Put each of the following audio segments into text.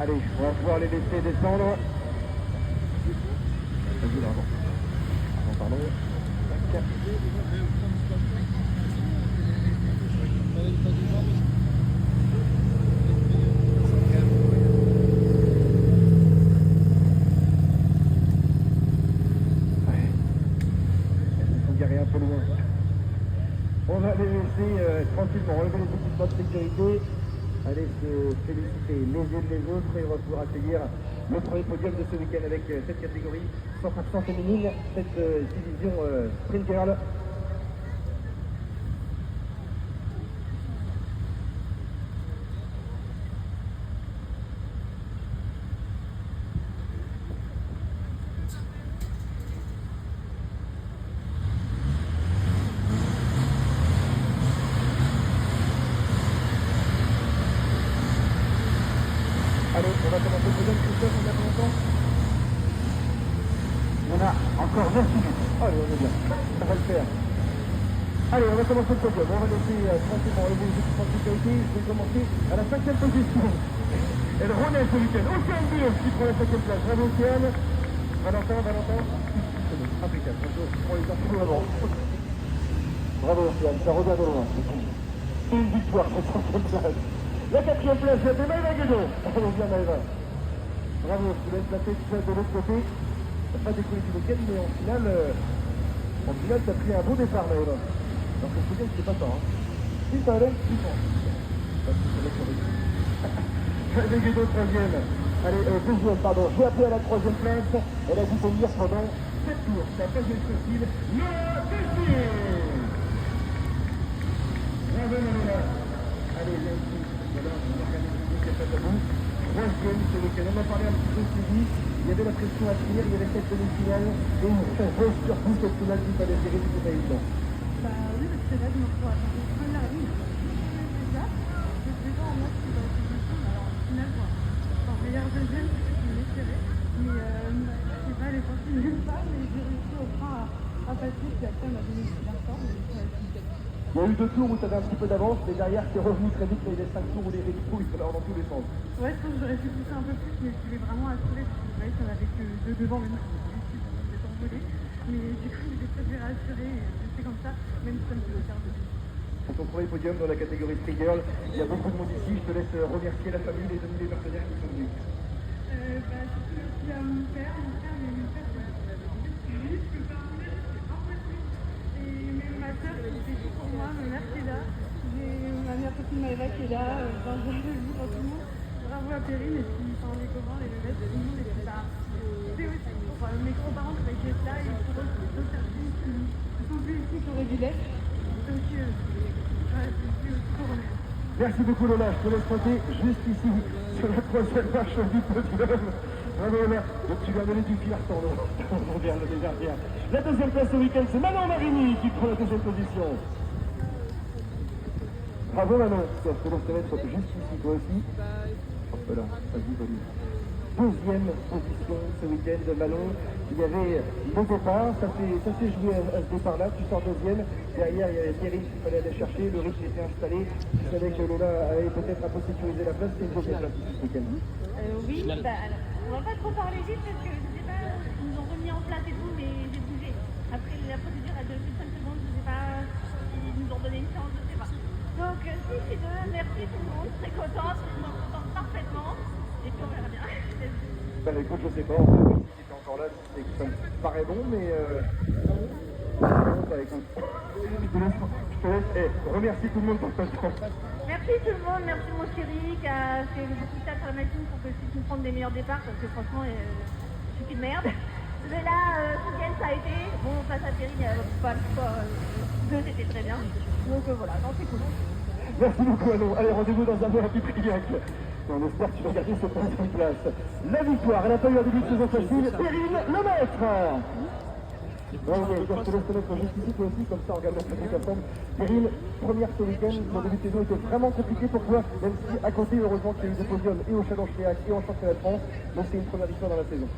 Allez, on va pouvoir les laisser descendre. Vas-y, bravo. Pardon. Tac. Un peu loin. On va les laisser tranquillement relever les équipements de sécurité, aller se féliciter les uns les autres et on va pouvoir accueillir le premier podium de ce week-end avec cette catégorie 100% féminine, cette division Sprint Girl. Allez, on va commencer le podium, Christophe, on a combien de temps? On a encore 9 minutes. Allez, on est bien, ça va le faire. Allez, on va commencer le podium, on va laisser tranquillement les équipements de sécurité. Je vais commencer à la 5e position. Elle renaît ce week-end. Océane Bios qui prend la 5e place. Bravo Océane. Valentin. Impeccable. Je prends les infos avant. Bravo Océane, ça revient de loin. Une victoire pour 5e place. La 4e place, c'est Maëva Guédon. Allez, bien Maëva. Bravo, je te laisse placer tout ça de l'autre côté. T'as pas décollé du week-end, mais en finale, t'as pris un beau départ Maëva. Donc le podium, c'est pas ça. Si ça allait, si ça. Maëva Guédon, 3e. Allez, 2e, pardon. J'ai appelé à la 3e place. Elle a dû tenir pendant 7 tours. C'est la 5e possible. Noah Tessier. Bravo Maëva. Allez, viens ici. Voilà, on va regarder le week-end à vous. 3e ce week-end. On a parlé un petit peu de suivi. Il y avait la pression à finir, il y avait cette demi-finale. Et une grosse surtout cette finale qui fallait gérer, c'était pas évident. Bah oui, parce que là, je me retrouve à faire des premières lignes. Déjà, en mode qui va être position, alors en finale, quoi. En meilleur deuxième, je me serré. Mais je sais pas, les sorties nulle part, mais j'ai réussi au frein à passer. Puis après, on a donné une super forme. Il y a eu 2 tours où tu avais un petit peu d'avance, mais derrière, tu es revenu très vite, mais il y a 5 tours où les rétros, ils sont là dans tous les sens. Ouais, je pense que j'aurais pu pousser un peu plus, mais je voulais vraiment assurer, parce que vous voyez, ça n'avait que 2 devant, même si j'étais envolé. Mais du coup, j'ai préféré assurer et rester comme ça, même si ça me faisait faire de bien. C'est ton premier podium dans la catégorie Street Girl. Il y a beaucoup de monde ici, je te laisse remercier la famille, les amis, les partenaires qui sont venus. Surtout merci à mon père, mais mon père, lui, je peux pas rouler, c'est impossible. Et même ma soeur qui fait tout pour moi, ma mère qui est là. J'ai ma meilleure copine Maëva qui est là, j'ai vu pour tout le monde. Bravo à Perrine et puis les copains, les bébés, tout le monde était là. C'est aussi pour mes grands-parents qui avaient été là et pour eux, d'autres personnes qui sont plus ici qui auraient dû l'être. Donc, je suis aussi pour eux. Merci beaucoup Lola, je te laisse monter juste ici, sur la 3e marche du podium. Bravo Lola, donc tu vas donner du fil à retordre. On vient le déjà bien. La 2e place ce week-end, c'est Manon Marini qui prend la 2e position. Bravo Manon, je te laisse te mettre juste ici, toi aussi. Hop là, vas-y, vas-y. 2e position ce week-end de Manon. Il y avait le départ, ça s'est joué à ce départ-là, tu sors 2e. Derrière, il y avait Thierry qu'il fallait aller chercher, le rythme était installé. Tu savais que Lola avait peut-être un peu sécurisé la place, c'est une 2e place ici ce week-end. Oui, alors, on va pas trop parler vite parce que je sais pas, ils nous ont remis en place et tout, mais j'ai bougé. Après, la procédure a duré plus de 5 secondes, je sais pas s'ils nous ont donné une chance, je sais pas. Donc, si, c'est de merci tout le monde, très contente, je m'en contente parfaitement, et puis on verra bien. Ben écoute, je sais pas, en fait, si t'es encore là, c'est que ça me paraît bon, mais bah écoute, je te laisse, remercie tout le monde pour ce temps. Merci tout le monde, merci mon chéri qui a fait beaucoup de tâches sur la machine pour que je puisse nous prendre des meilleurs départs, parce que franchement, je suis qu'une merde. Mais là, ce week-end ça a été, bon, face à Thierry, pas le choix, 2 c'était très bien, donc voilà, non c'est cool. Merci beaucoup Anno, allez rendez-vous dans un mois à Pipriac. On espère que tu vas garder cette 3e place. La victoire, elle n'a pas eu un début de saison facile, Perrine Lemaître. Ouais, je te laisse te mettre juste ici, toi aussi, comme ça on regarde la pratique ensemble. Perrine, première ce week-end, le début de saison était vraiment compliqué pour toi, même si à côté, heureusement qu'il y a eu des podiums et au Challenge Triac et en championnat de France, donc c'est une première victoire dans la saison.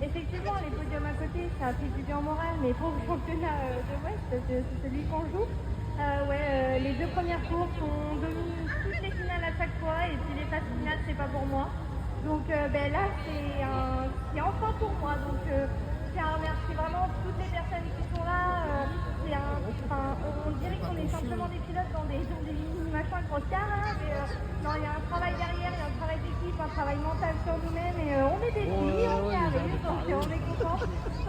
Effectivement, les podiums à côté, ça a fait du bien au moral, mais pour le championnat de West, c'est celui qu'on joue. Les 2 premières courses, on domine toutes les finales à chaque fois, et puis les phases finales, c'est pas pour moi. Donc là, c'est enfin pour moi. Donc je tiens à remercier vraiment toutes les personnes qui sont là. On dirait qu'on est simplement des pilotes dans des machins grosse car, hein, mais non, il y a un travail derrière, il y a un travail d'équipe, un travail mental sur nous-mêmes, et on est des filles, on y arrive, donc on est contents.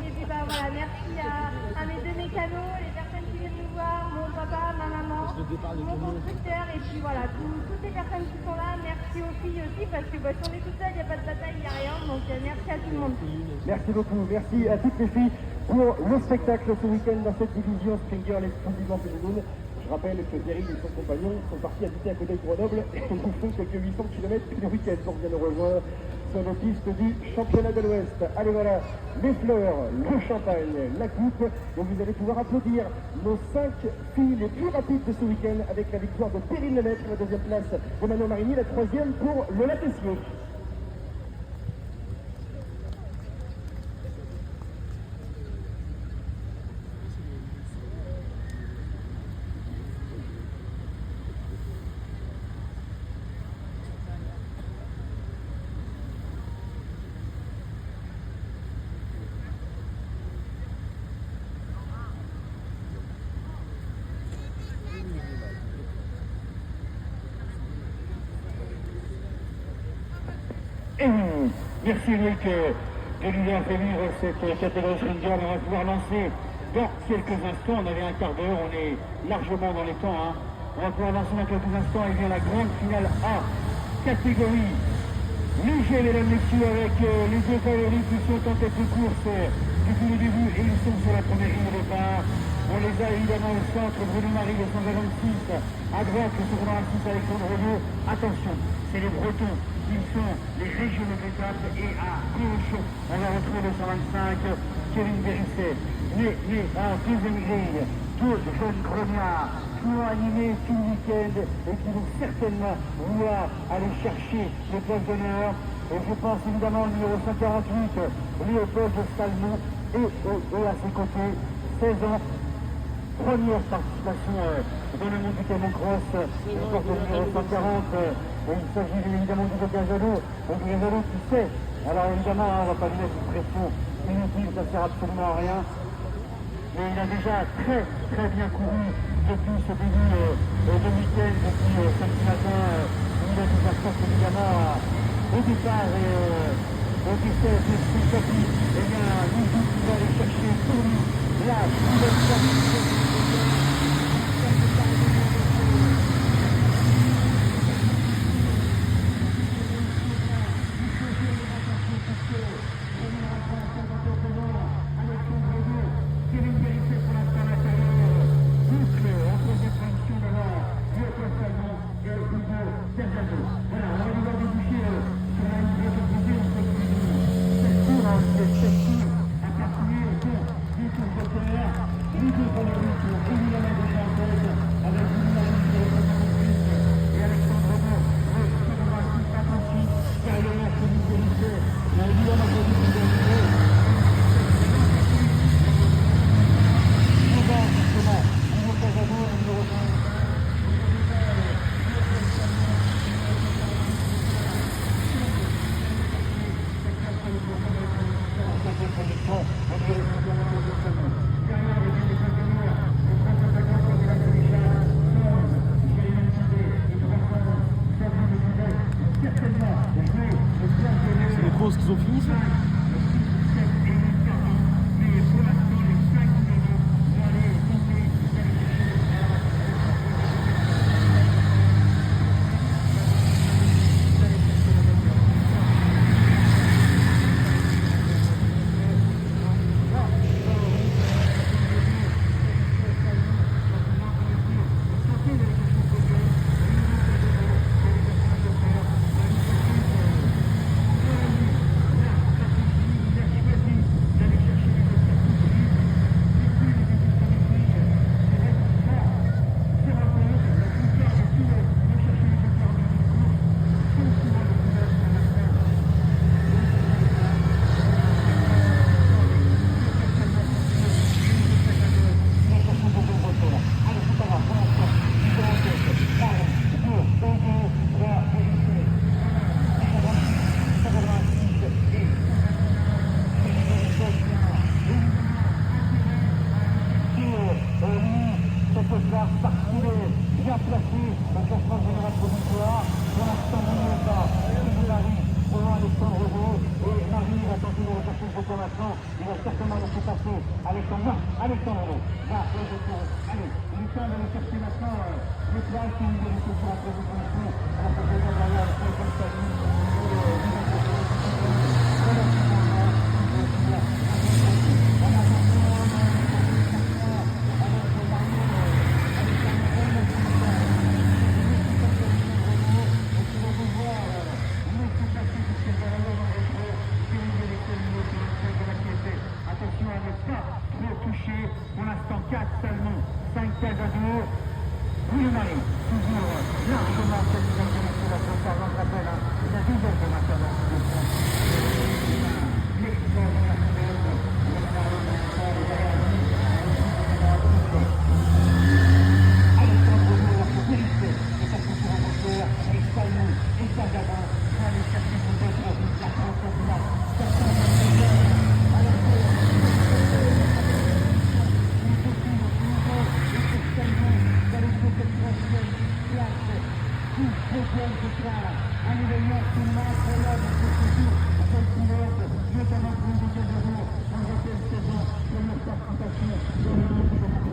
Et puis voilà, merci à mes deux mécanos, les personnes qui viennent nous voir, mon papa, ma maman, mon constructeur, et puis voilà, toutes les personnes qui sont là, merci aux filles aussi, parce que si on est tout seul, il n'y a pas de bataille, il n'y a rien, donc merci à tout le monde. Merci beaucoup, merci à toutes les filles pour le spectacle ce week-end dans cette division Spring Girl exclusivement féminine. Je rappelle que Cyril et son compagnon sont partis habiter à côté de Grenoble et nous font quelques 800 km le week-end pour venir nous rejoindre sur les pistes du championnat de l'Ouest. Allez voilà, les fleurs, le champagne, la coupe, et vous allez pouvoir applaudir nos 5 filles les plus rapides de ce week-end avec la victoire de Perrine Lemaitre, la deuxième place de Manon Marigny, la troisième pour Lola Tessier. Merci Eric de nous avoir fait vivre cette catégorie Spring. On va pouvoir lancer dans quelques instants. On avait un quart d'heure, on est largement dans les temps. Hein. On va pouvoir lancer dans quelques instants et bien la grande finale A, catégorie léger, mesdames, messieurs, avec les deux favoris qui sont en tête de course depuis le début et ils sont sur la première ligne de départ. On les a évidemment au centre, Bruno Marie, le 126, à droite, le 126, Alexandre Renaud. Attention, c'est les Bretons qui sont les régionaux de l'étape, et à gauche, on va retrouver le 125, Kevin Bérisset. Mais en deuxième grille, deux jeunes grognards qui ont animé tout le week-end et qui vont certainement vouloir aller chercher les places d'honneur. Et je pense évidemment au numéro 148, Léopold Salmon, et à ses côtés, 16 ans. Première participation dans le monde du camion cross, le porte numéro 140, il s'agit évidemment du Gazalo, qui sait, alors évidemment on ne va pas lui mettre une pression inutile, ça ne sert absolument à rien, mais il a déjà très bien couru depuis ce début de week-end, depuis samedi matin, il a déjà fait évidemment au départ et au décès de ce tapis, et bien nous qui va aller chercher pour lui la nouvelle place. va parcourir, bien placé au classement général provisoire. Pour l'instant, Bouillota, Marie, devant Alexandre Rousseau. Et Marie va tenter de rechercher le retour maintenant. Il va certainement laisser passer Alexandre Rousseau. Va au retour. Allez, Lucas va le chercher maintenant. Les places qui nous donnent sur la présentation. À la présentation derrière, le comme ça dit. Attention à ne pas trop toucher. Pour l'instant, 4 seulement. 5 cases à jour. Marie, toujours largement cette deuxième de la frontière. On rappelle, la deuxième de la frontière. Alexandre Rousseau, la vérité, et sa culture en moteur, et Salmon, et Sagabin, va aller chercher peut-être la frontière. Un événement absolument incroyable pour ce jour, à quel pilote, notamment pour une deuxième de jour, dans la saison, de notre participation, dans le monde